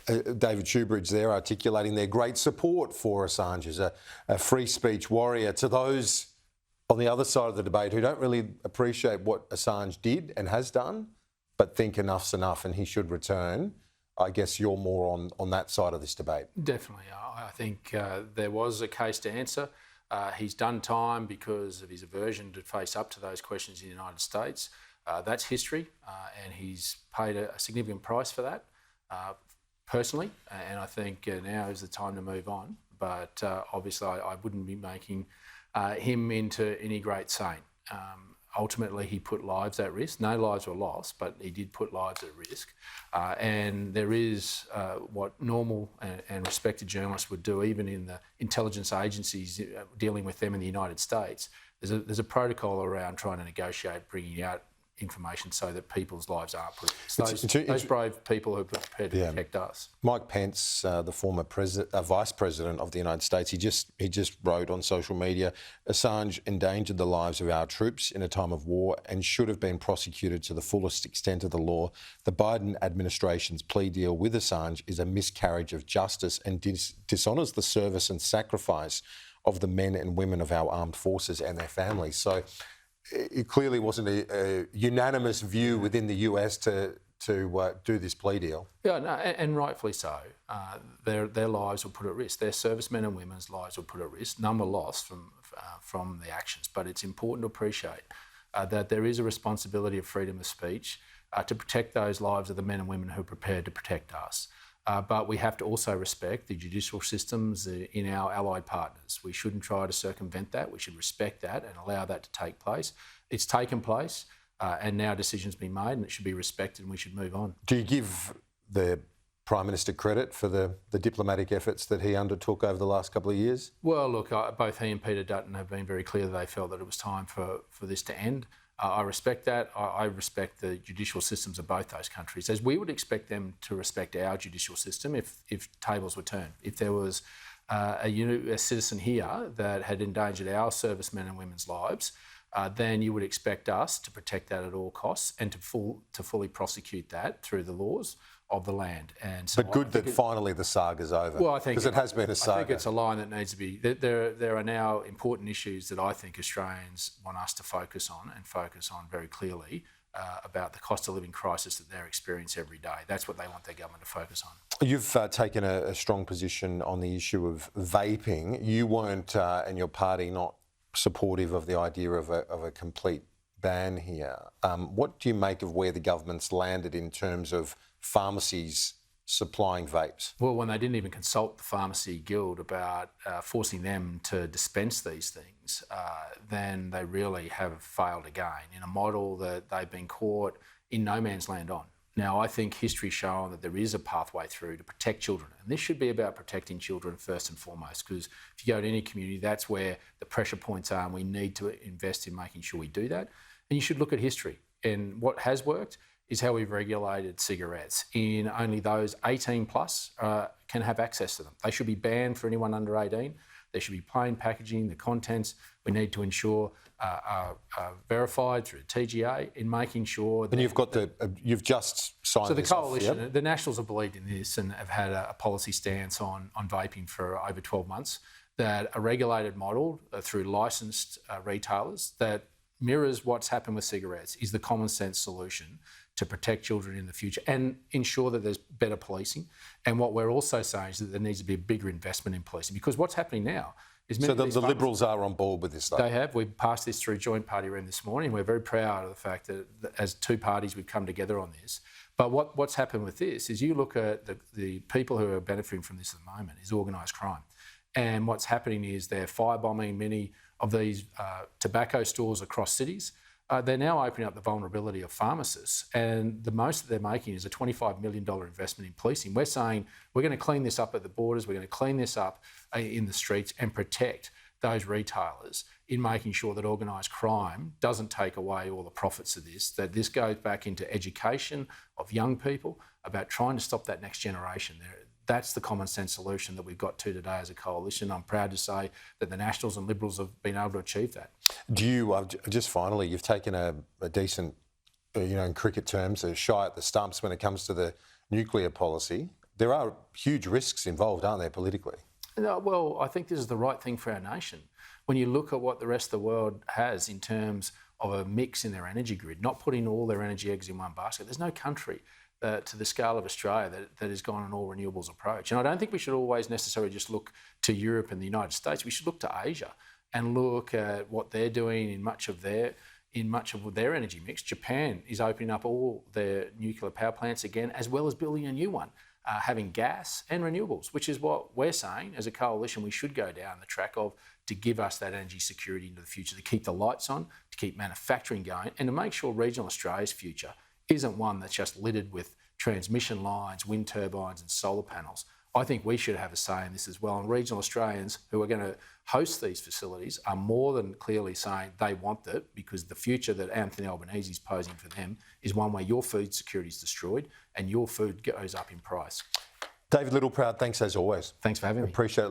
David Shoebridge there articulating their great support for Assange as a free speech warrior. To those on the other side of the debate who don't really appreciate what Assange did and has done, but think enough's enough and he should return, I guess you're more on that side of this debate. Definitely. I think there was a case to answer. He's done time because of his aversion to face up to those questions in the United States. That's history, and he's paid a significant price for that, personally, and I think now is the time to move on. But obviously I wouldn't be making him into any great saint. Ultimately, he put lives at risk. No lives were lost, but he did put lives at risk. And there is what normal and respected journalists would do, even in the intelligence agencies dealing with them in the United States. There's a protocol around trying to negotiate bringing out information so that people's lives aren't put at risk. Those brave people who are prepared to protect us. Mike Pence, the former Vice President of the United States, he just wrote on social media, Assange endangered the lives of our troops in a time of war and should have been prosecuted to the fullest extent of the law. The Biden administration's plea deal with Assange is a miscarriage of justice and dishonours the service and sacrifice of the men and women of our armed forces and their families. So it clearly wasn't a unanimous view within the US to do this plea deal. Yeah, no, and rightfully so. Their lives were put at risk. Their servicemen and women's lives were put at risk. None were lost from the actions. But it's important to appreciate that there is a responsibility of freedom of speech to protect those lives of the men and women who are prepared to protect us. But we have to also respect the judicial systems in our allied partners. We shouldn't try to circumvent that. We should respect that and allow that to take place. It's taken place, and now a decision's been made, and it should be respected, and we should move on. Do you give the Prime Minister credit for the diplomatic efforts that he undertook over the last couple of years? Well, look, both he and Peter Dutton have been very clear that they felt that it was time for this to end. I respect that. I respect the judicial systems of both those countries, as we would expect them to respect our judicial system if tables were turned. If there was a citizen here that had endangered our servicemen and women's lives, then you would expect us to protect that at all costs and to fully prosecute that through the laws of the land. And so but good that finally the saga's over. Well, I think because it has been a saga. I think it's a line that needs to be. There are now important issues that I think Australians want us to focus on very clearly about the cost of living crisis that they're experiencing every day. That's what they want their government to focus on. You've taken a strong position on the issue of vaping. You weren't, and your party, not supportive of the idea of a complete ban here. What do you make of where the government's landed in terms of pharmacies supplying vapes? Well, when they didn't even consult the Pharmacy Guild about forcing them to dispense these things, then they really have failed again in a model that they've been caught in no man's land on. Now, I think history's shown that there is a pathway through to protect children. And this should be about protecting children first and foremost, because if you go to any community, that's where the pressure points are, and we need to invest in making sure we do that. And you should look at history. And what has worked is how we've regulated cigarettes. In only those 18 plus can have access to them. They should be banned for anyone under 18. There should be plain packaging. The contents we need to ensure are verified through the TGA in making sure. And you've just signed. So the this coalition, off, yep. The Nationals have believed in this and have had a policy stance on vaping for over 12 months. That a regulated model through licensed retailers that mirrors what's happened with cigarettes is the common sense solution to protect children in the future and ensure that there's better policing. And what we're also saying is that there needs to be a bigger investment in policing, because what's happening now is so the Liberals are on board with this stuff. They have. We've passed this through Joint Party Room this morning. We're very proud of the fact that as two parties we've come together on this. But what's happened with this is you look at the people who are benefiting from this at the moment is organised crime. And what's happening is they're firebombing many of these tobacco stores across cities. They're now opening up the vulnerability of pharmacists, and the most that they're making is a $25 million investment in policing. We're saying we're going to clean this up at the borders, we're going to clean this up in the streets and protect those retailers in making sure that organised crime doesn't take away all the profits of this, that this goes back into education of young people about trying to stop that next generation. That's the common sense solution that we've got to today as a coalition. I'm proud to say that the Nationals and Liberals have been able to achieve that. Do you, just finally, you've taken a decent, in cricket terms, a shy at the stumps when it comes to the nuclear policy. there are huge risks involved, aren't there, politically? No, well, I think this is the right thing for our nation. When you look at what the rest of the world has in terms of a mix in their energy grid, not putting all their energy eggs in one basket, there's no country to the scale of Australia that has gone an all renewables approach. And I don't think we should always necessarily just look to Europe and the United States. We should look to Asia and look at what they're doing in much of their energy mix. Japan is opening up all their nuclear power plants again, as well as building a new one, having gas and renewables, which is what we're saying as a coalition we should go down the track of, to give us that energy security into the future, to keep the lights on, to keep manufacturing going, and to make sure regional Australia's future isn't one that's just littered with transmission lines, wind turbines and solar panels. I think we should have a say in this as well. And regional Australians who are going to host these facilities are more than clearly saying they want it, because the future that Anthony Albanese is posing for them is one where your food security is destroyed and your food goes up in price. David Littleproud, thanks as always. Thanks for having me. Appreciate it.